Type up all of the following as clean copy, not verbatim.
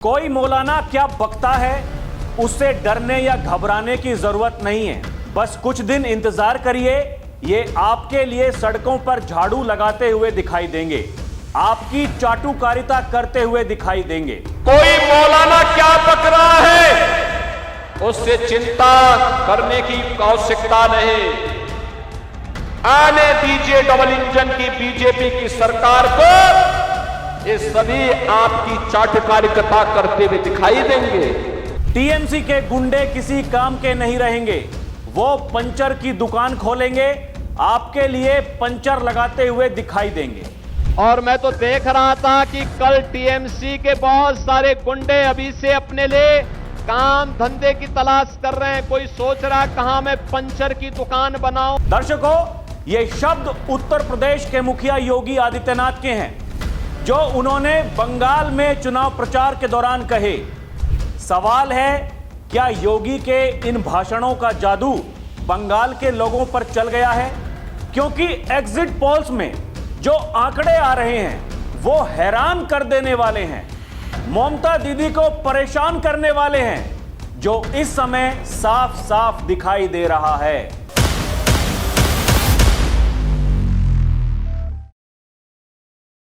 कोई मौलाना क्या बकता है, उससे डरने या घबराने की जरूरत नहीं है। बस कुछ दिन इंतजार करिए, ये आपके लिए सड़कों पर झाड़ू लगाते हुए दिखाई देंगे, आपकी चाटुकारिता करते हुए दिखाई देंगे। कोई मौलाना क्या बक रहा है, उससे चिंता करने की आवश्यकता नहीं। आने दीजिए डबल इंजन की बीजेपी की सरकार को, ये सभी आपकी चाटुकारिता करते हुए दिखाई देंगे। टीएमसी के गुंडे किसी काम के नहीं रहेंगे, वो पंचर की दुकान खोलेंगे, आपके लिए पंचर लगाते हुए दिखाई देंगे। और मैं तो देख रहा था कि कल टीएमसी के बहुत सारे गुंडे अभी से अपने लिए काम धंधे की तलाश कर रहे हैं। कोई सोच रहा है कहां मैं पंचर की दुकान बनाऊं। दर्शकों, ये शब्द उत्तर प्रदेश के मुखिया योगी आदित्यनाथ के हैं, जो उन्होंने बंगाल में चुनाव प्रचार के दौरान कहे। सवाल है, क्या योगी के इन भाषणों का जादू बंगाल के लोगों पर चल गया है? क्योंकि एग्जिट पोल्स में जो आंकड़े आ रहे हैं वो हैरान कर देने वाले हैं, ममता दीदी को परेशान करने वाले हैं, जो इस समय साफ साफ दिखाई दे रहा है।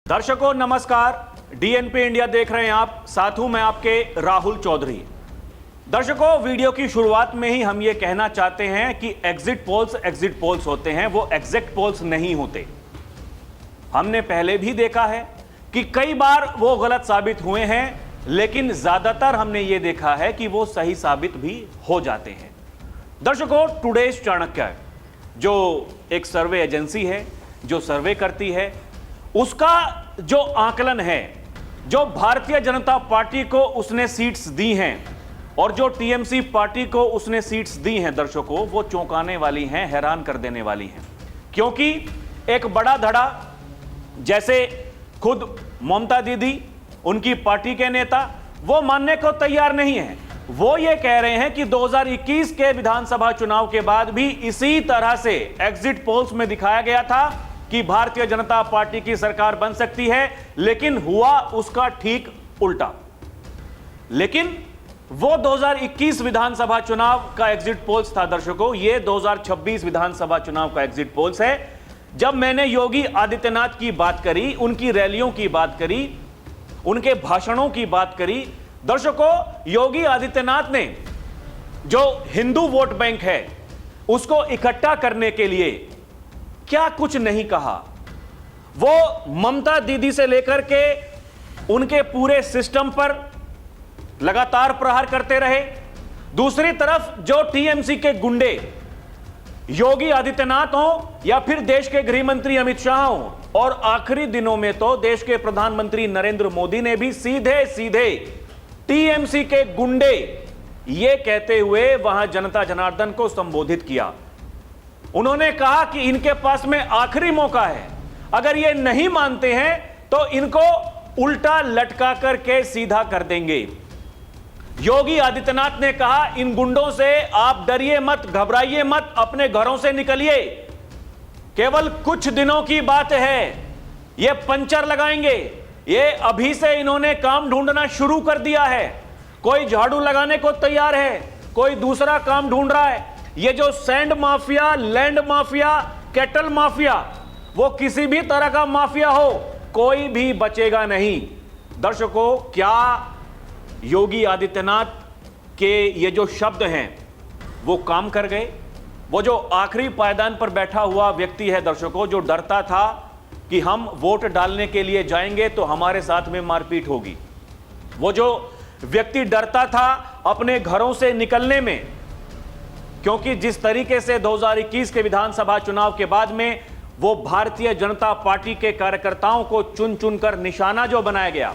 दर्शकों नमस्कार, डीएनपी इंडिया देख रहे हैं आप, साथ हूं मैं आपके राहुल चौधरी। दर्शकों, वीडियो की शुरुआत में ही हम ये कहना चाहते हैं कि एग्जिट पोल्स होते हैं, वो एग्जैक्ट पोल्स नहीं होते। हमने पहले भी देखा है कि कई बार वो गलत साबित हुए हैं, लेकिन ज्यादातर हमने ये देखा है कि वो सही साबित भी हो जाते हैं। दर्शकों, टुडेज चाणक्य जो एक सर्वे एजेंसी है, जो सर्वे करती है, उसका जो आकलन है, जो भारतीय जनता पार्टी को उसने सीट्स दी हैं और जो टीएमसी पार्टी को उसने सीट्स दी हैं, दर्शकों, वो चौंकाने वाली हैं, हैरान कर देने वाली हैं। क्योंकि एक बड़ा धड़ा, जैसे खुद ममता दीदी, उनकी पार्टी के नेता, वो मानने को तैयार नहीं है। वो ये कह रहे हैं कि 2021 के विधानसभा चुनाव के बाद भी इसी तरह से एग्जिट पोल्स में दिखाया गया था कि भारतीय जनता पार्टी की सरकार बन सकती है, लेकिन हुआ उसका ठीक उल्टा। लेकिन वो 2021 विधानसभा चुनाव का एग्जिट पोल्स था दर्शकों, ये 2026 विधानसभा चुनाव का एग्जिट पोल्स है। जब मैंने योगी आदित्यनाथ की बात करी, उनकी रैलियों की बात करी, उनके भाषणों की बात करी, दर्शकों, योगी आदित्यनाथ ने जो हिंदू वोट बैंक है उसको इकट्ठा करने के लिए क्या कुछ नहीं कहा। वो ममता दीदी से लेकर के उनके पूरे सिस्टम पर लगातार प्रहार करते रहे। दूसरी तरफ जो टीएमसी के गुंडे, योगी आदित्यनाथ हो या फिर देश के गृह मंत्री अमित शाह हो, और आखिरी दिनों में तो देश के प्रधानमंत्री नरेंद्र मोदी ने भी सीधे सीधे टीएमसी के गुंडे ये कहते हुए वहां जनता जनार्दन को संबोधित किया। उन्होंने कहा कि इनके पास में आखिरी मौका है, अगर ये नहीं मानते हैं तो इनको उल्टा लटका करके सीधा कर देंगे। योगी आदित्यनाथ ने कहा, इन गुंडों से आप डरिए मत, घबराइए मत, अपने घरों से निकलिए, केवल कुछ दिनों की बात है, ये पंचर लगाएंगे। ये अभी से इन्होंने काम ढूंढना शुरू कर दिया है। कोई झाड़ू लगाने को तैयार है, कोई दूसरा काम ढूंढ रहा है। ये जो sand mafia, land mafia, cattle mafia, वो किसी भी तरह का माफिया हो, कोई भी बचेगा नहीं। दर्शकों, क्या योगी आदित्यनाथ के ये जो शब्द हैं वो काम कर गए? वो जो आखिरी पायदान पर बैठा हुआ व्यक्ति है दर्शकों, जो डरता था कि हम वोट डालने के लिए जाएंगे तो हमारे साथ में मारपीट होगी, वो जो व्यक्ति डरता था अपने घरों से निकलने में, क्योंकि जिस तरीके से 2021 के विधानसभा चुनाव के बाद में वो भारतीय जनता पार्टी के कार्यकर्ताओं को चुन चुनकर निशाना जो बनाया गया,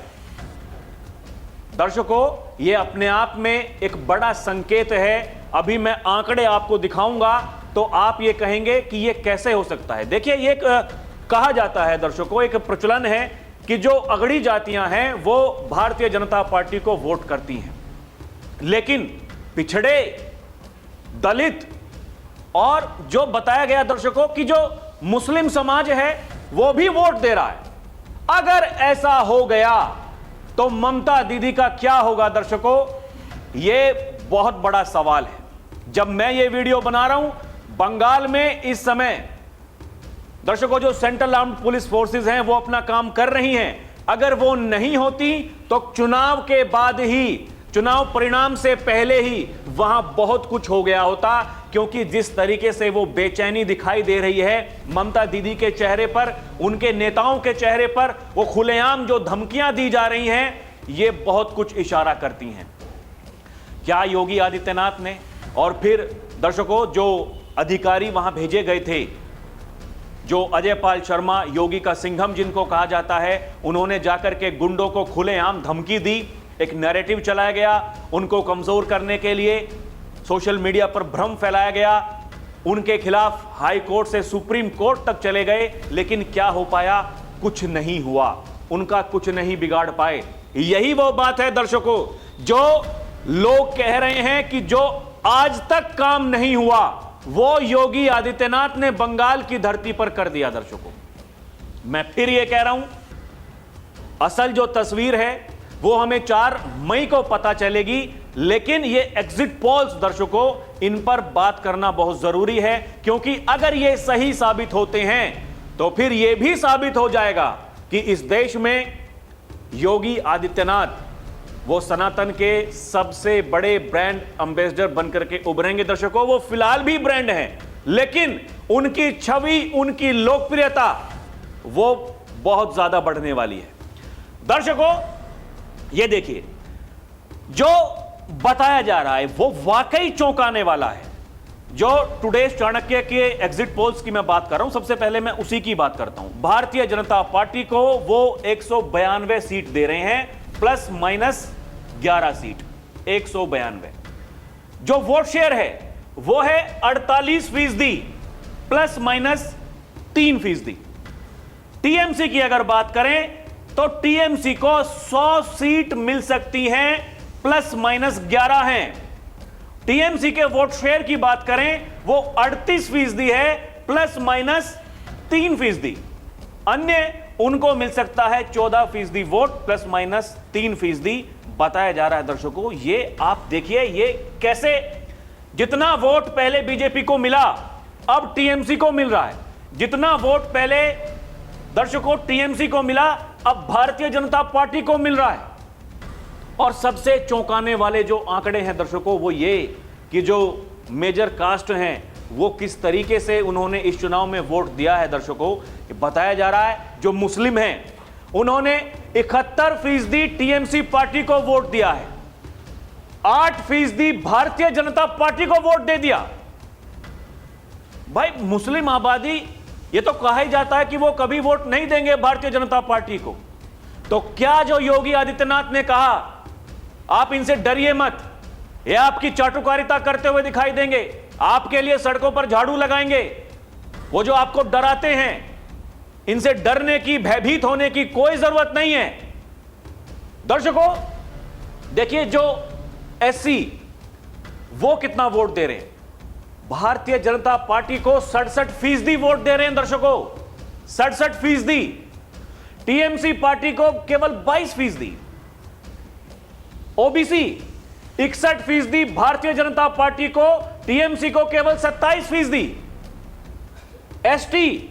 दर्शकों, ये अपने आप में एक बड़ा संकेत है। अभी मैं आंकड़े आपको दिखाऊंगा तो आप ये कहेंगे कि ये कैसे हो सकता है। देखिए, ये कहा जाता है दर्शकों, एक प्रचलन है कि जो अगड़ी जातियां हैं वो भारतीय जनता पार्टी को वोट करती हैं, लेकिन पिछड़े, दलित और जो बताया गया दर्शकों कि जो मुस्लिम समाज है वो भी वोट दे रहा है। अगर ऐसा हो गया तो ममता दीदी का क्या होगा दर्शकों, यह बहुत बड़ा सवाल है। जब मैं ये वीडियो बना रहा हूं, बंगाल में इस समय दर्शकों जो सेंट्रल आर्म्ड पुलिस फोर्सेस हैं वो अपना काम कर रही हैं। अगर वो नहीं होती तो चुनाव के बाद ही, चुनाव परिणाम से पहले ही वहां बहुत कुछ हो गया होता, क्योंकि जिस तरीके से वो बेचैनी दिखाई दे रही है ममता दीदी के चेहरे पर, उनके नेताओं के चेहरे पर, वो खुलेआम जो धमकियां दी जा रही हैं, ये बहुत कुछ इशारा करती हैं। क्या योगी आदित्यनाथ ने और फिर दर्शकों जो अधिकारी वहां भेजे गए थे, जो अजय पाल शर्मा, योगी का सिंघम जिनको कहा जाता है, उन्होंने जाकर के गुंडों को खुलेआम धमकी दी, एक नैरेटिव चलाया गया, उनको कमजोर करने के लिए सोशल मीडिया पर भ्रम फैलाया गया, उनके खिलाफ हाई कोर्ट से सुप्रीम कोर्ट तक चले गए, लेकिन क्या हो पाया? कुछ नहीं हुआ, उनका कुछ नहीं बिगाड़ पाए। यही वो बात है दर्शकों जो लोग कह रहे हैं कि जो आज तक काम नहीं हुआ वो योगी आदित्यनाथ ने बंगाल की धरती पर कर दिया। दर्शकों मैं फिर यह कह रहा हूं, असल जो तस्वीर है वो हमें 4 मई को पता चलेगी, लेकिन ये एग्जिट पोल्स दर्शकों, इन पर बात करना बहुत जरूरी है, क्योंकि अगर ये सही साबित होते हैं तो फिर यह भी साबित हो जाएगा कि इस देश में योगी आदित्यनाथ वो सनातन के सबसे बड़े ब्रांड एम्बेसडर बनकर के उभरेंगे। दर्शकों वो फिलहाल भी ब्रांड हैं, लेकिन उनकी छवि, उनकी लोकप्रियता वो बहुत ज्यादा बढ़ने वाली है। दर्शकों ये देखिए, जो बताया जा रहा है वो वाकई चौंकाने वाला है। जो टुडेज चाणक्य के एग्जिट पोल्स की मैं बात कर रहा हूं, सबसे पहले मैं उसी की बात करता हूं। भारतीय जनता पार्टी को वो 192 सीट दे रहे हैं, प्लस माइनस 11 सीट, 192। जो वोट शेयर है वो है 48%, प्लस माइनस 3%। टीएमसी की अगर बात करें तो टीएमसी को 100 सीट मिल सकती हैं, प्लस माइनस 11 हैं। टीएमसी के वोट शेयर की बात करें वो 38% है, प्लस माइनस 3%। अन्य उनको मिल सकता है 14% वोट, प्लस माइनस 3% बताया जा रहा है। दर्शकों ये आप देखिए, ये कैसे जितना वोट पहले बीजेपी को मिला अब टीएमसी को मिल रहा है, जितना वोट पहले दर्शकों टीएमसी को मिला अब भारतीय जनता पार्टी को मिल रहा है। और सबसे चौंकाने वाले जो आंकड़े हैं दर्शकों वो ये कि जो मेजर कास्ट हैं वो किस तरीके से उन्होंने इस चुनाव में वोट दिया है। दर्शकों बताया जा रहा है जो मुस्लिम हैं उन्होंने 71% टीएमसी पार्टी को वोट दिया है, 8% भारतीय जनता पार्टी को वोट दे दिया। भाई मुस्लिम आबादी, ये तो कहा ही जाता है कि वो कभी वोट नहीं देंगे भारतीय जनता पार्टी को, तो क्या जो योगी आदित्यनाथ ने कहा आप इनसे डरिए मत, ये आपकी चाटुकारिता करते हुए दिखाई देंगे, आपके लिए सड़कों पर झाड़ू लगाएंगे, वो जो आपको डराते हैं इनसे डरने की, भयभीत होने की कोई जरूरत नहीं है। दर्शकों देखिए जो एससी वो कितना वोट दे रहे हैं, भारतीय जनता पार्टी को 67% वोट दे रहे हैं। दर्शकों 67%, टीएमसी पार्टी को केवल 22%, ओबीसी 61%, भारतीय जनता पार्टी को, टीएमसी को केवल 27%, एसटी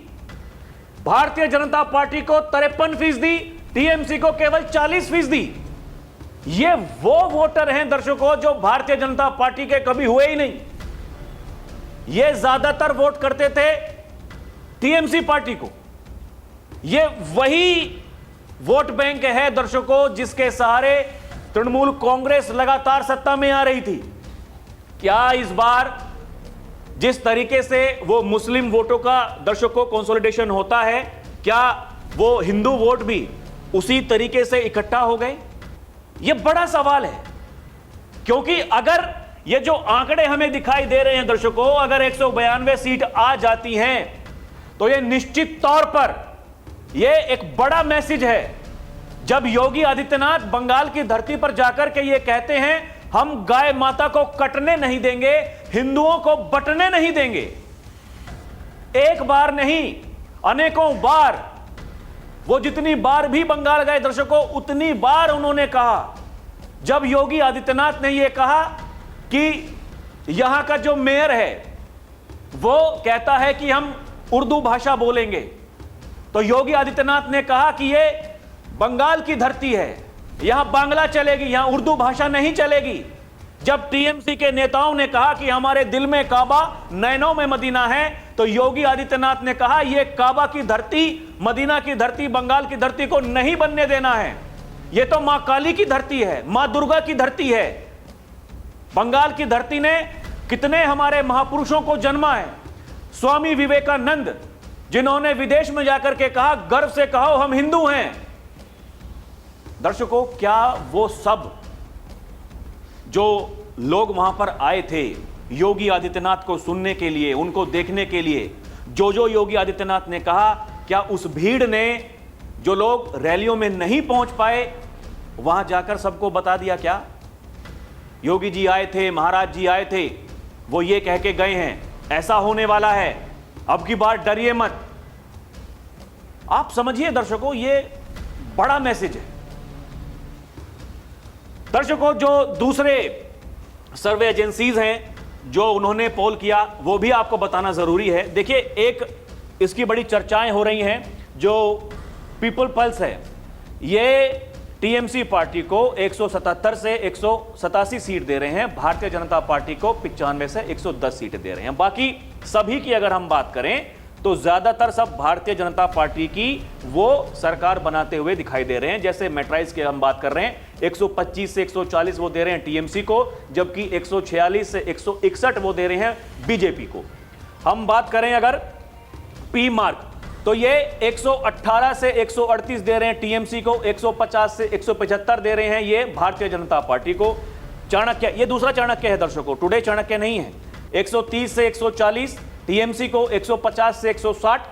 भारतीय जनता पार्टी को 53%, टीएमसी को केवल 40%। ये वो वोटर हैं दर्शकों जो भारतीय जनता पार्टी के कभी हुए ही नहीं, ये ज्यादातर वोट करते थे टीएमसी पार्टी को। ये वही वोट बैंक है दर्शकों जिसके सहारे तृणमूल कांग्रेस लगातार सत्ता में आ रही थी। क्या इस बार जिस तरीके से वो मुस्लिम वोटों का दर्शकों कंसोलिडेशन होता है, क्या वो हिंदू वोट भी उसी तरीके से इकट्ठा हो गए? ये बड़ा सवाल है, क्योंकि अगर ये जो आंकड़े हमें दिखाई दे रहे हैं दर्शकों, अगर 192 सीट आ जाती हैं तो ये निश्चित तौर पर ये एक बड़ा मैसेज है। जब योगी आदित्यनाथ बंगाल की धरती पर जाकर के ये कहते हैं हम गाय माता को कटने नहीं देंगे, हिंदुओं को बटने नहीं देंगे, एक बार नहीं अनेकों बार वो जितनी बार भी बंगाल गए दर्शकों, उतनी बार उन्होंने कहा, जब योगी आदित्यनाथ ने यह कहा कि यहां का जो मेयर है वो कहता है कि हम उर्दू भाषा बोलेंगे, तो योगी आदित्यनाथ ने कहा कि ये बंगाल की धरती है, यहां बांग्ला चलेगी, यहां उर्दू भाषा नहीं चलेगी। जब टीएमसी के नेताओं ने कहा कि हमारे दिल में काबा, नैनों में मदीना है, तो योगी आदित्यनाथ ने कहा यह काबा की धरती, मदीना की धरती, बंगाल की धरती को नहीं बनने देना है। यह तो मां काली की धरती है, मां दुर्गा की धरती है। बंगाल की धरती ने कितने हमारे महापुरुषों को जन्मा है। स्वामी विवेकानंद, जिन्होंने विदेश में जाकर के कहा, गर्व से कहो हम हिंदू हैं। दर्शकों, क्या वो सब जो लोग वहां पर आए थे योगी आदित्यनाथ को सुनने के लिए, उनको देखने के लिए, जो योगी आदित्यनाथ ने कहा, क्या उस भीड़ ने, जो लोग रैलियों में नहीं पहुंच पाए, वहां जाकर सबको बता दिया क्या? योगी जी आए थे, महाराज जी आए थे, वो ये कह के गए हैं ऐसा होने वाला है, अब की बार डरिए मत। आप समझिए दर्शकों, ये बड़ा मैसेज है। दर्शकों, जो दूसरे सर्वे एजेंसीज हैं जो उन्होंने पोल किया, वो भी आपको बताना जरूरी है। देखिए, एक इसकी बड़ी चर्चाएं हो रही हैं, जो पीपल पल्स है, ये टीएमसी पार्टी को 177 से 187 सीट दे रहे हैं, भारतीय जनता पार्टी को 95 से 110 सीटें दे रहे हैं। बाकी सभी की अगर हम बात करें तो ज्यादातर सब भारतीय जनता पार्टी की वो सरकार बनाते हुए दिखाई दे रहे हैं। जैसे मेट्राइज की हम बात कर रहे हैं, 125 से 140 वो दे रहे हैं टीएमसी को, जबकि 146 से 161 वो दे रहे हैं बीजेपी को। हम बात करें अगर पी मार्क, तो ये 118 से 138 दे रहे हैं टीएमसी को, 150 से 175 दे रहे हैं ये भारतीय जनता पार्टी को। चाणक्य, ये दूसरा चाणक्य है दर्शकों, टुडे चाणक्य नहीं है। 130 से 140 टीएमसी को, 150 से 160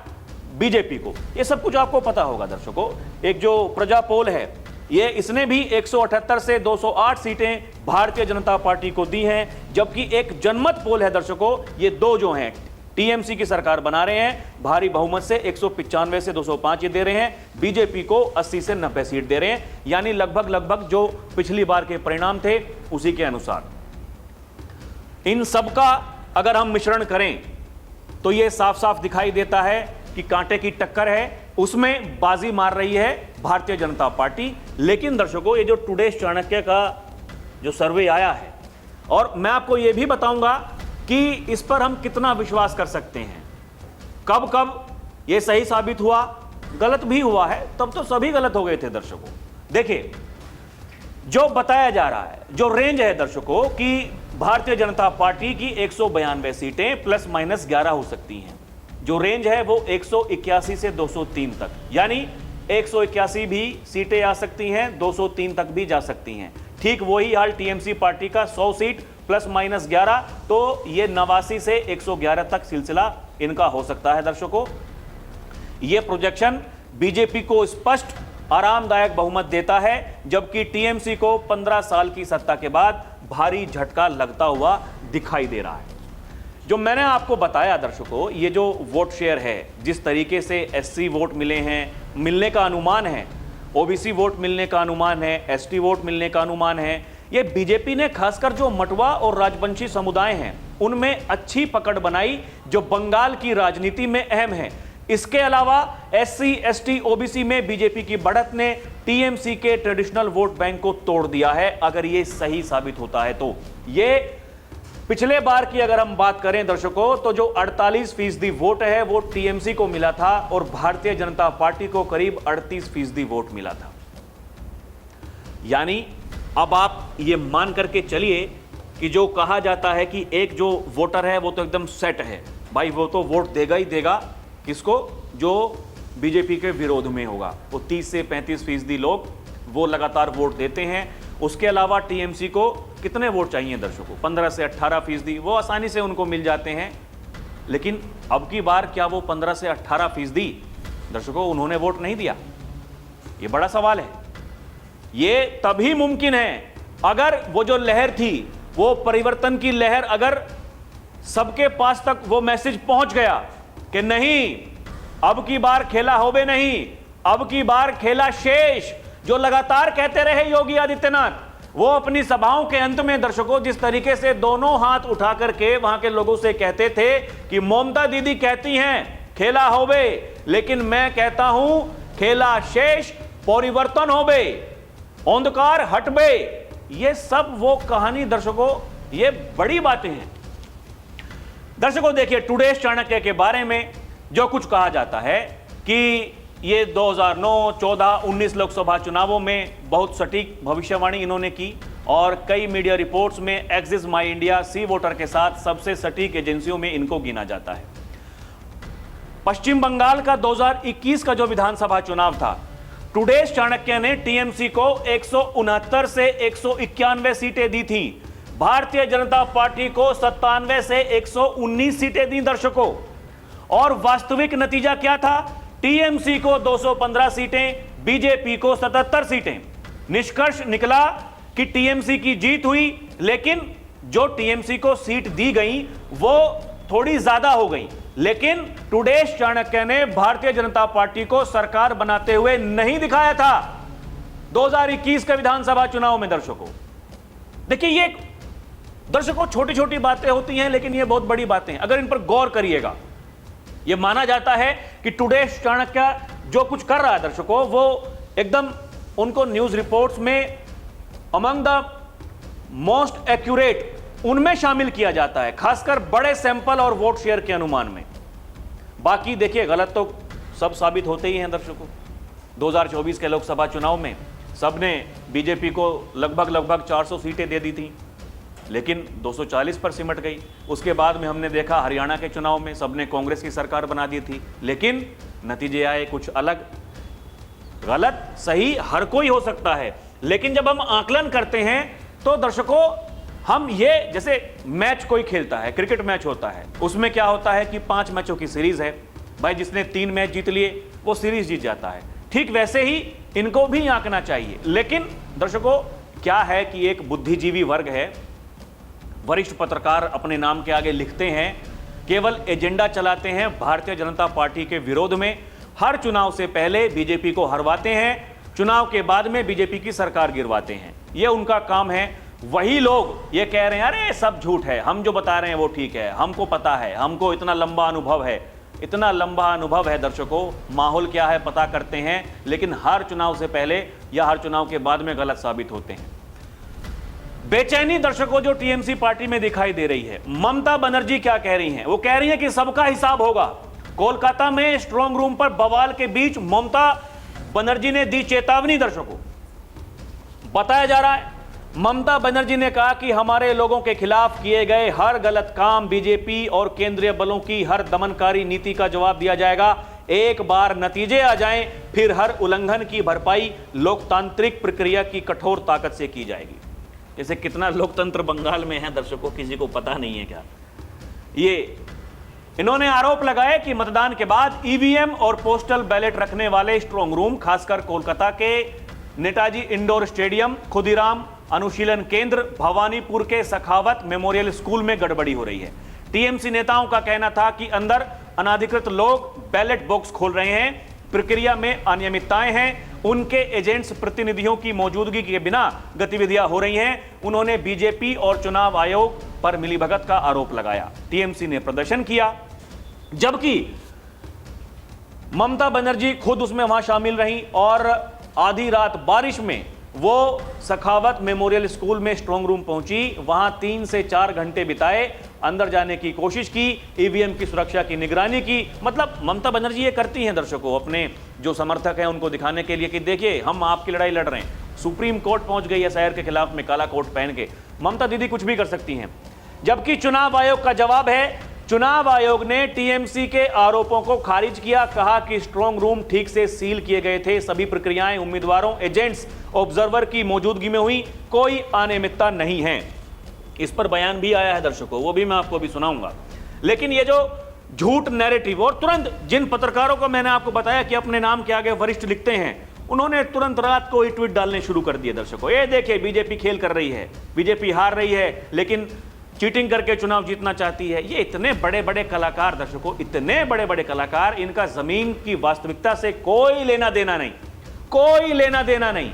बीजेपी को। ये सब कुछ आपको पता होगा दर्शकों। एक जो प्रजा पोल है, ये इसने भी 178 से 208 सीटें भारतीय जनता पार्टी को दी हैं, जबकि एक जनमत पोल है दर्शकों, ये दो जो हैं टीएमसी की सरकार बना रहे हैं भारी बहुमत से, 195 से 205 ये दे रहे हैं, बीजेपी को 80 से 90 सीट दे रहे हैं, यानी लगभग जो पिछली बार के परिणाम थे उसी के अनुसार। इन सबका अगर हम मिश्रण करें तो यह साफ साफ दिखाई देता है कि कांटे की टक्कर है, उसमें बाजी मार रही है भारतीय जनता पार्टी। लेकिन दर्शकों, ये जो टुडे चाणक्य का जो सर्वे आया है, और मैं आपको यह भी बताऊंगा कि इस पर हम कितना विश्वास कर सकते हैं, कब कब यह सही साबित हुआ, गलत भी हुआ है, तब तो सभी गलत हो गए थे दर्शकों। देखिए, जो बताया जा रहा है, जो रेंज है दर्शकों कि भारतीय जनता पार्टी की 192 सीटें प्लस माइनस 11 हो सकती हैं। जो रेंज है वो 181 से 203 तक, यानी 181 भी सीटें आ सकती हैं, 203 तक भी जा सकती हैं। ठीक वही हाल टीएमसी पार्टी का, 100 सीट प्लस माइनस 11, तो ये 89 से 111 तक सिलसिला इनका हो सकता है दर्शकों। ये प्रोजेक्शन बीजेपी को स्पष्ट आरामदायक बहुमत देता है, जबकि टीएमसी को 15 साल की सत्ता के बाद भारी झटका लगता हुआ दिखाई दे रहा है। जो मैंने आपको बताया दर्शकों, ये जो वोट शेयर है, जिस तरीके से एससी वोट मिले हैं, मिलने का अनुमान है, ओबीसी वोट मिलने का अनुमान है, एसटी वोट मिलने का अनुमान है, ये बीजेपी ने खासकर जो मटवा और राजवंशी समुदाय हैं उनमें अच्छी पकड़ बनाई, जो बंगाल की राजनीति में अहम है। इसके अलावा एससी, एसटी, ओबीसी में बीजेपी की बढ़त ने टीएमसी के ट्रेडिशनल वोट बैंक को तोड़ दिया है। अगर ये सही साबित होता है तो ये पिछले बार की अगर हम बात करें दर्शकों, तो जो 48% वोट है वो टीएमसी को मिला था और भारतीय जनता पार्टी को करीब 38% वोट मिला था। यानी अब आप ये मान करके चलिए कि जो कहा जाता है कि एक जो वोटर है वो तो एकदम सेट है भाई, वो तो वोट देगा ही देगा, किसको? जो बीजेपी के विरोध में होगा, वो 30 से 35% लोग वो लगातार वोट देते हैं। उसके अलावा टीएमसी को कितने वोट चाहिए दर्शकों? 15 से 18%, वो आसानी से उनको मिल जाते हैं। लेकिन अब की बार क्या वो 15 से 18% दर्शकों उन्होंने वोट नहीं दिया? ये बड़ा सवाल है। ये तभी मुमकिन है अगर वो जो लहर थी, वो परिवर्तन की लहर, अगर सबके पास तक वो मैसेज पहुंच गया कि नहीं, अब की बार खेला होबे नहीं, अब की बार खेला शेष, जो लगातार कहते रहे योगी आदित्यनाथ। वो अपनी सभाओं के अंत में दर्शकों जिस तरीके से दोनों हाथ उठा करके वहां के लोगों से कहते थे कि ममता दीदी कहती हैं खेला होवे, लेकिन मैं कहता हूं खेला शेष, परिवर्तन होवे, अंधकार हटबे। ये सब वो कहानी दर्शकों, ये बड़ी बातें हैं दर्शकों। देखिए टुडेस चाणक्य के बारे में जो कुछ कहा जाता है कि ये 2009, 14, 19 लोकसभा चुनावों में बहुत सटीक भविष्यवाणी इन्होंने की और कई मीडिया रिपोर्ट्स में Axis My India, C voter के साथ सबसे सटीक एजेंसियों में इनको गिना जाता है। पश्चिम बंगाल का 2021 का जो विधानसभा चुनाव था, टुडेस चाणक्य ने टीएमसी को 169 से 191 सीटें दी थी, भारतीय जनता पार्टी को 97 से 119 सीटें दी दर्शकों। और वास्तविक नतीजा क्या था? टीएमसी को 215 सीटें, बीजेपी को 77 सीटें। निष्कर्ष निकला कि टीएमसी की जीत हुई, लेकिन जो टीएमसी को सीट दी गई वो थोड़ी ज्यादा हो गई। लेकिन टुडेस चाणक्य ने भारतीय जनता पार्टी को सरकार बनाते हुए नहीं दिखाया था 2021 के विधानसभा चुनाव में दर्शकों। देखिए ये दर्शकों छोटी छोटी बातें होती हैं, लेकिन ये बहुत बड़ी बातें हैं। अगर इन पर गौर करिएगा, ये माना जाता है कि टुडेस चाणक्य जो कुछ कर रहा है दर्शकों, वो एकदम उनको न्यूज रिपोर्ट्स में अमंग द मोस्ट एक्यूरेट उनमें शामिल किया जाता है, खासकर बड़े सैंपल और वोट शेयर के अनुमान में। बाकी देखिए गलत तो सब साबित होते ही हैं दर्शकों। 2024 के लोकसभा चुनाव में सबने बीजेपी को लगभग 400 सीटें दे दी थी, लेकिन 240 पर सिमट गई। उसके बाद में हमने देखा हरियाणा के चुनाव में सबने कांग्रेस की सरकार बना दी थी, लेकिन नतीजे आए कुछ अलग। गलत सही हर कोई हो सकता है, लेकिन जब हम आकलन करते हैं तो दर्शकों हम ये, जैसे मैच कोई खेलता है, क्रिकेट मैच होता है, उसमें क्या होता है कि 5 मैचों की सीरीज है भाई, जिसने 3 मैच जीत लिए वो सीरीज जीत जाता है। ठीक वैसे ही इनको भी आंकना चाहिए। लेकिन दर्शकों क्या है कि एक बुद्धिजीवी वर्ग है, वरिष्ठ पत्रकार अपने नाम के आगे लिखते हैं, केवल एजेंडा चलाते हैं भारतीय जनता पार्टी के विरोध में। हर चुनाव से पहले बीजेपी को हरवाते हैं, चुनाव के बाद में बीजेपी की सरकार गिरवाते हैं। यह उनका काम है। वही लोग ये कह रहे हैं अरे सब झूठ है, हम जो बता रहे हैं वो ठीक है, हमको पता है, हमको इतना लंबा अनुभव है। इतना लंबा अनुभव है दर्शकों, माहौल क्या है पता करते हैं, लेकिन हर चुनाव से पहले या हर चुनाव के बाद में गलत साबित होते हैं। बेचैनी दर्शकों जो टीएमसी पार्टी में दिखाई दे रही है। ममता बनर्जी क्या कह रही हैं? वो कह रही हैं कि सबका हिसाब होगा। कोलकाता में स्ट्रांग रूम पर बवाल के बीच ममता बनर्जी ने दी चेतावनी दर्शकों। बताया जा रहा है ममता बनर्जी ने कहा कि हमारे लोगों के खिलाफ किए गए हर गलत काम, बीजेपी और केंद्रीय बलों की हर दमनकारी नीति का जवाब दिया जाएगा। एक बार नतीजे आ जाएं, फिर हर उल्लंघन की भरपाई लोकतांत्रिक प्रक्रिया की कठोर ताकत से की जाएगी। जैसे कितना लोकतंत्र बंगाल में है दर्शकों, किसी को पता नहीं है क्या? ये इन्होंने आरोप लगाया कि मतदान के बाद ईवीएम और पोस्टल बैलेट रखने वाले स्ट्रांग रूम, खासकर कोलकाता के नेताजी इंडोर स्टेडियम, खुदीराम अनुशीलन केंद्र, भवानीपुर के सखावत मेमोरियल स्कूल में गड़बड़ी हो रही है। टीएमसी नेताओं का कहना था कि अंदर अनाधिकृत लोग बैलेट बॉक्स खोल रहे हैं, प्रक्रिया में अनियमितताएं हैं, उनके एजेंट्स प्रतिनिधियों की मौजूदगी के बिना गतिविधियां हो रही हैं। उन्होंने बीजेपी और चुनाव आयोग पर मिलीभगत का आरोप लगाया। टीएमसी ने प्रदर्शन किया, जबकि ममता बनर्जी खुद उसमें वहां शामिल रही और आधी रात बारिश में वो सखावत मेमोरियल स्कूल में स्ट्रांग रूम पहुंची, वहां 3 से 4 घंटे बिताए, अंदर जाने की कोशिश की, ईवीएम की सुरक्षा की निगरानी की। मतलब ममता बनर्जी ये करती हैं दर्शकों, अपने जो समर्थक हैं उनको दिखाने के लिए कि देखिए हम आपकी लड़ाई लड़ रहे हैं। सुप्रीम कोर्ट पहुंच गई है शहर के खिलाफ में काला कोट पहन के, ममता दीदी कुछ भी कर सकती हैं। जबकि चुनाव आयोग का जवाब है, चुनाव आयोग ने टीएमसी के आरोपों को खारिज किया, कहा कि स्ट्रांग रूम ठीक से सील किए गए थे, सभी प्रक्रियाएं उम्मीदवारों, एजेंट्स, ऑब्जर्वर की मौजूदगी में हुई, कोई अनियमितता नहीं है। इस पर बयान भी आया है दर्शकों, वो भी मैं आपको भी सुनाऊंगा। लेकिन ये जो झूठ नैरेटिव, और तुरंत जिन पत्रकारों को मैंने आपको बताया कि अपने नाम के आगे वरिष्ठ लिखते हैं, उन्होंने तुरंत रात को ही ट्वीट डालने शुरू कर दिए दर्शकों। ये देखिए बीजेपी खेल कर रही है, बीजेपी हार रही है, लेकिन चीटिंग करके चुनाव जीतना चाहती है। ये इतने बड़े बड़े कलाकार, दर्शकों, इतने बड़े बड़े कलाकार, इनका जमीन की वास्तविकता से कोई लेना देना नहीं, कोई लेना देना नहीं।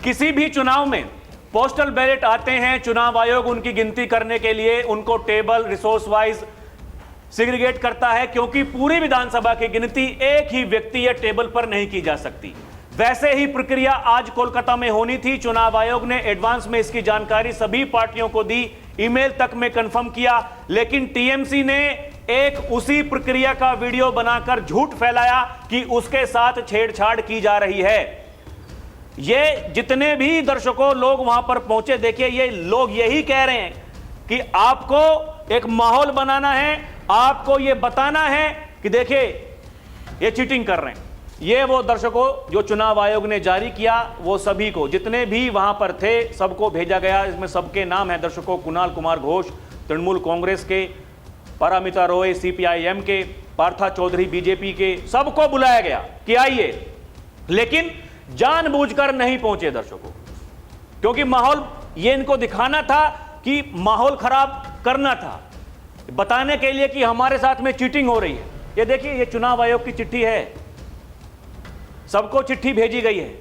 किसी भी चुनाव में पोस्टल बैलेट आते हैं, चुनाव आयोग उनकी गिनती करने के लिए उनको टेबल रिसोर्स वाइज सेग्रीगेट करता है, क्योंकि पूरी विधानसभा की गिनती एक ही व्यक्ति या टेबल पर नहीं की जा सकती। वैसे ही प्रक्रिया आज कोलकाता में होनी थी। चुनाव आयोग ने एडवांस में इसकी जानकारी सभी पार्टियों को दी, ईमेल तक में कंफर्म किया, लेकिन टीएमसी ने एक उसी प्रक्रिया का वीडियो बनाकर झूठ फैलाया कि उसके साथ छेड़छाड़ की जा रही है। ये जितने भी दर्शकों लोग वहां पर पहुंचे, देखिए ये लोग यही कह रहे हैं कि आपको एक माहौल बनाना है, आपको ये बताना है कि देखिए ये चीटिंग कर रहे हैं। ये वो दर्शकों जो चुनाव आयोग ने जारी किया, वो सभी को, जितने भी वहां पर थे, सबको भेजा गया। इसमें सबके नाम है दर्शकों, कुणाल कुमार घोष तृणमूल कांग्रेस के, पारामिता रॉय सीपीआईएम के, पार्था चौधरी बीजेपी के, सबको बुलाया गया कि आइए, लेकिन जानबूझकर नहीं पहुंचे दर्शकों, क्योंकि माहौल ये इनको दिखाना था कि माहौल खराब करना था, बताने के लिए कि हमारे साथ में चीटिंग हो रही है। ये देखिए, ये चुनाव आयोग की चिट्ठी है, सबको चिट्ठी भेजी गई है।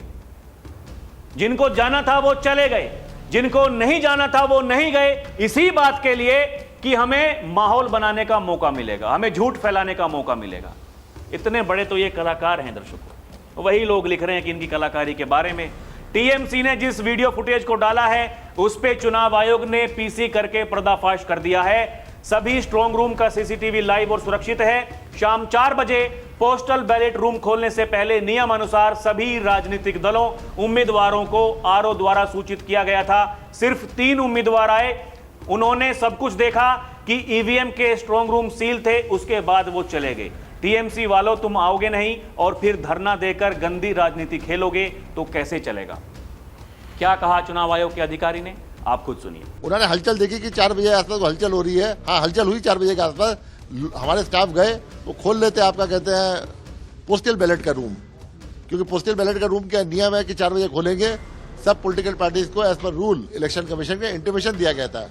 जिनको जाना था वो चले गए, जिनको नहीं जाना था वो नहीं गए, इसी बात के लिए कि हमें माहौल बनाने का मौका मिलेगा, हमें झूठ फैलाने का मौका मिलेगा। इतने बड़े तो ये कलाकार हैं दर्शकों, वही लोग लिख रहे हैं कि इनकी कलाकारी के बारे में। टीएमसी ने जिस वीडियो फुटेज को डाला है उस पे चुनाव आयोग ने पीसी करके पर्दाफाश कर दिया है। सभी स्ट्रांग रूम का सीसीटीवी लाइव और सुरक्षित है। शाम 4 बजे पोस्टल बैलेट रूम खोलने से पहले नियम अनुसार सभी राजनीतिक दलों, उम्मीदवारों को आरओ द्वारा सूचित किया गया था। सिर्फ 3 उम्मीदवार आए, उन्होंने सब कुछ देखा कि ईवीएम के स्ट्रांग रूम सील थे, उसके बाद वो चले गए। टीएमसी वालों, तुम आओगे नहीं और फिर धरना देकर गंदी राजनीति खेलोगे तो कैसे चलेगा? क्या कहा चुनाव आयोग के अधिकारी ने, आप खुद सुनिए। उन्होंने हलचल देखी कि 4 बजे आसपास हलचल हो रही है। हाँ, हलचल हुई 4 बजे के आसपास। हमारे स्टाफ गए तो खोल लेते आपका कहते हैं पोस्टल बैलेट का रूम, क्योंकि पोस्टल बैलेट का रूम क्या नियम है कि 4 बजे खोलेंगे। सब पॉलिटिकल पार्टीज को as per rule election commission के इंटीमेशन दिया गया था,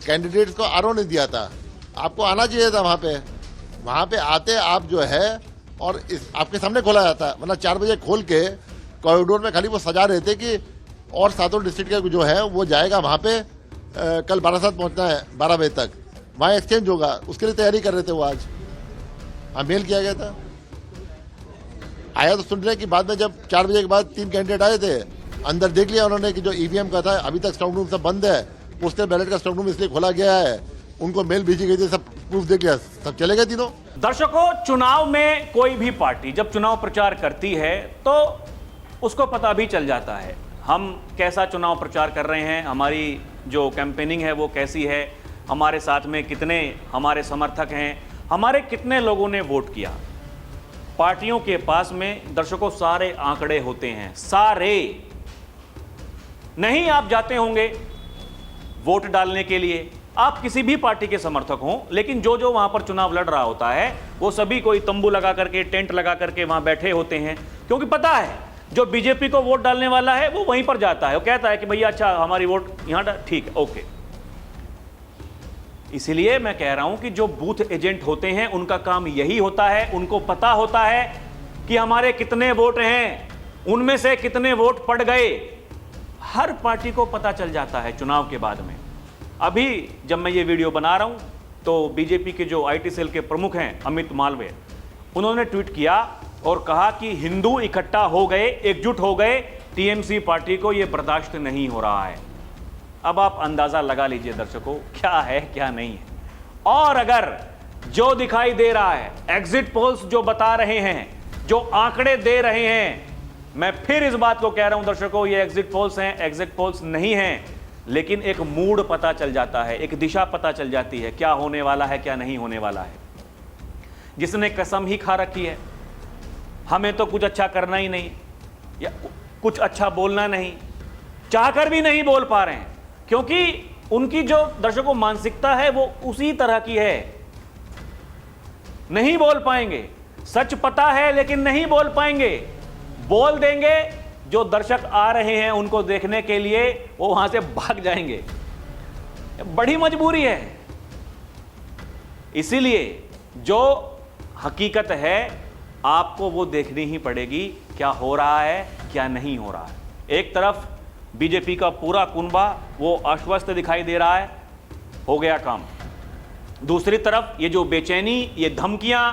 कैंडिडेट्स को आरओ ने दिया था। आपको आना चाहिए था वहाँ पे आते आप जो है और आपके सामने खोला जाता, वरना 4 बजे खोल के कॉरिडोर में खाली वो सजा रहे थे कि और 7 डिस्ट्रिक्ट का जो है वो जाएगा वहाँ पे कल 12 पहुँचना है, 12 बजे तक वहाँ एक्सचेंज होगा, उसके लिए तैयारी कर रहे थे वो आज। हाँ, मेल किया गया था। आया तो सुन रहे कि बाद में जब 4 बजे के बाद 3 कैंडिडेट आए थे, अंदर देख लिया उन्होंने कि जो ईवीएम का था अभी तक स्ट्रांग रूम सब बंद है, पोस्टल बैलेट का स्ट्रांग रूम इसलिए खोला गया है, उनको मेल भेजी गई थी, सब प्रूफ देख लिया, सब चले गए तीनों। दर्शकों, चुनाव में कोई भी पार्टी जब चुनाव प्रचार करती है तो उसको पता भी चल जाता है हम कैसा चुनाव प्रचार कर रहे हैं, हमारी जो कैंपेनिंग है वो कैसी है, हमारे साथ में कितने हमारे समर्थक हैं, हमारे कितने लोगों ने वोट किया। पार्टियों के पास में दर्शकों सारे आंकड़े होते हैं, सारे। नहीं आप जाते होंगे वोट डालने के लिए, आप किसी भी पार्टी के समर्थक हों, लेकिन जो जो वहां पर चुनाव लड़ रहा होता है वो सभी कोई तंबू लगा करके, टेंट लगा करके वहां बैठे होते हैं, क्योंकि पता है जो बीजेपी को वोट डालने वाला है वो वहीं पर जाता है, वो कहता है कि भैया अच्छा हमारी वोट यहां, ठीक है, ओके। इसीलिए मैं कह रहा हूं कि जो बूथ एजेंट होते हैं उनका काम यही होता है, उनको पता होता है कि हमारे कितने वोट हैं, उनमें से कितने वोट पड़ गए, हर पार्टी को पता चल जाता है चुनाव के बाद में। अभी जब मैं ये वीडियो बना रहा हूं तो बीजेपी के जो आईटी सेल के प्रमुख हैं अमित मालवीय, उन्होंने ट्वीट किया और कहा कि हिंदू इकट्ठा हो गए, एकजुट हो गए, टीएमसी पार्टी को यह बर्दाश्त नहीं हो रहा है। अब आप अंदाजा लगा लीजिए दर्शकों क्या है क्या नहीं है। और अगर जो दिखाई दे रहा है, एग्जिट पोल्स जो बता रहे हैं, जो आंकड़े दे रहे हैं, मैं फिर इस बात को कह रहा हूं दर्शकों, ये एग्जिट पोल्स हैं, एग्जिट पोल्स नहीं हैं, लेकिन एक मूड पता चल जाता है, एक दिशा पता चल जाती है, क्या होने वाला है क्या नहीं होने वाला है। जिसने कसम ही खा रखी है हमें तो कुछ अच्छा करना ही नहीं, या कुछ अच्छा बोलना नहीं, चाहकर भी नहीं बोल पा रहे हैं, क्योंकि उनकी जो दर्शकों मानसिकता है वो उसी तरह की है, नहीं बोल पाएंगे। सच पता है लेकिन नहीं बोल पाएंगे, बोल देंगे जो दर्शक आ रहे हैं उनको देखने के लिए वो वहां से भाग जाएंगे। बड़ी मजबूरी है। इसीलिए जो हकीकत है आपको वो देखनी ही पड़ेगी, क्या हो रहा है क्या नहीं हो रहा है। एक तरफ बीजेपी का पूरा कुनबा वो आश्वस्त दिखाई दे रहा है, हो गया काम। दूसरी तरफ ये जो बेचैनी, ये धमकियां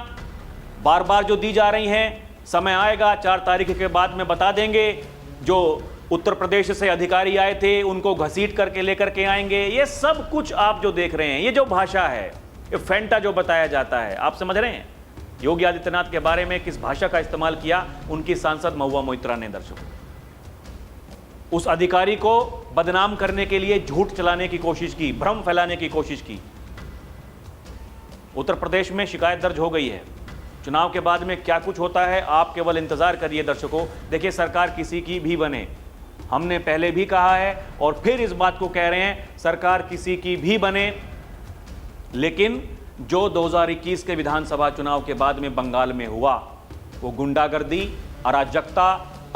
बार बार जो दी जा रही हैं, समय आएगा 4 तारीख के बाद में बता देंगे, जो उत्तर प्रदेश से अधिकारी आए थे उनको घसीट करके लेकर के आएंगे। ये सब कुछ आप जो देख रहे हैं, ये जो भाषा है, ये फेंटा जो बताया जाता है, आप समझ रहे हैं योगी आदित्यनाथ के बारे में किस भाषा का इस्तेमाल किया उनकी सांसद महुआ मोइत्रा ने। दर्शकों, उस अधिकारी को बदनाम करने के लिए झूठ चलाने की कोशिश की, भ्रम फैलाने की कोशिश की। उत्तर प्रदेश में शिकायत दर्ज हो गई है। चुनाव के बाद में क्या कुछ होता है आप केवल इंतजार करिए दर्शकों। देखिए, सरकार किसी की भी बने, हमने पहले भी कहा है और फिर इस बात को कह रहे हैं, सरकार किसी की भी बने, लेकिन जो 2021 के विधानसभा चुनाव के बाद में बंगाल में हुआ, वो गुंडागर्दी, अराजकता,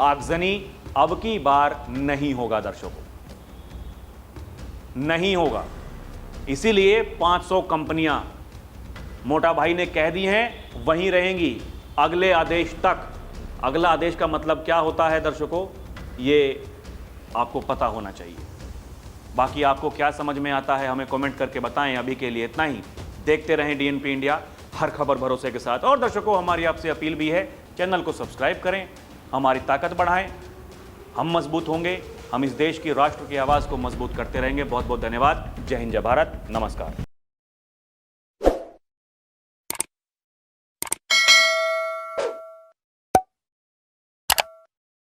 आगजनी अब की बार नहीं होगा दर्शकों, नहीं होगा। इसीलिए 500 कंपनियां मोटा भाई ने कह दी हैं वहीं रहेंगी अगले आदेश तक। अगला आदेश का मतलब क्या होता है दर्शकों, ये आपको पता होना चाहिए। बाकी आपको क्या समझ में आता है हमें कमेंट करके बताएं। अभी के लिए इतना ही। देखते रहें डीएनपी इंडिया, हर खबर भरोसे के साथ। और दर्शकों, हमारी आपसे अपील भी है, चैनल को सब्सक्राइब करें, हमारी ताकत बढ़ाएं। हम मजबूत होंगे, हम इस देश की, राष्ट्र की आवाज़ को मजबूत करते रहेंगे। बहुत बहुत धन्यवाद। जय हिंद, जय भारत, नमस्कार।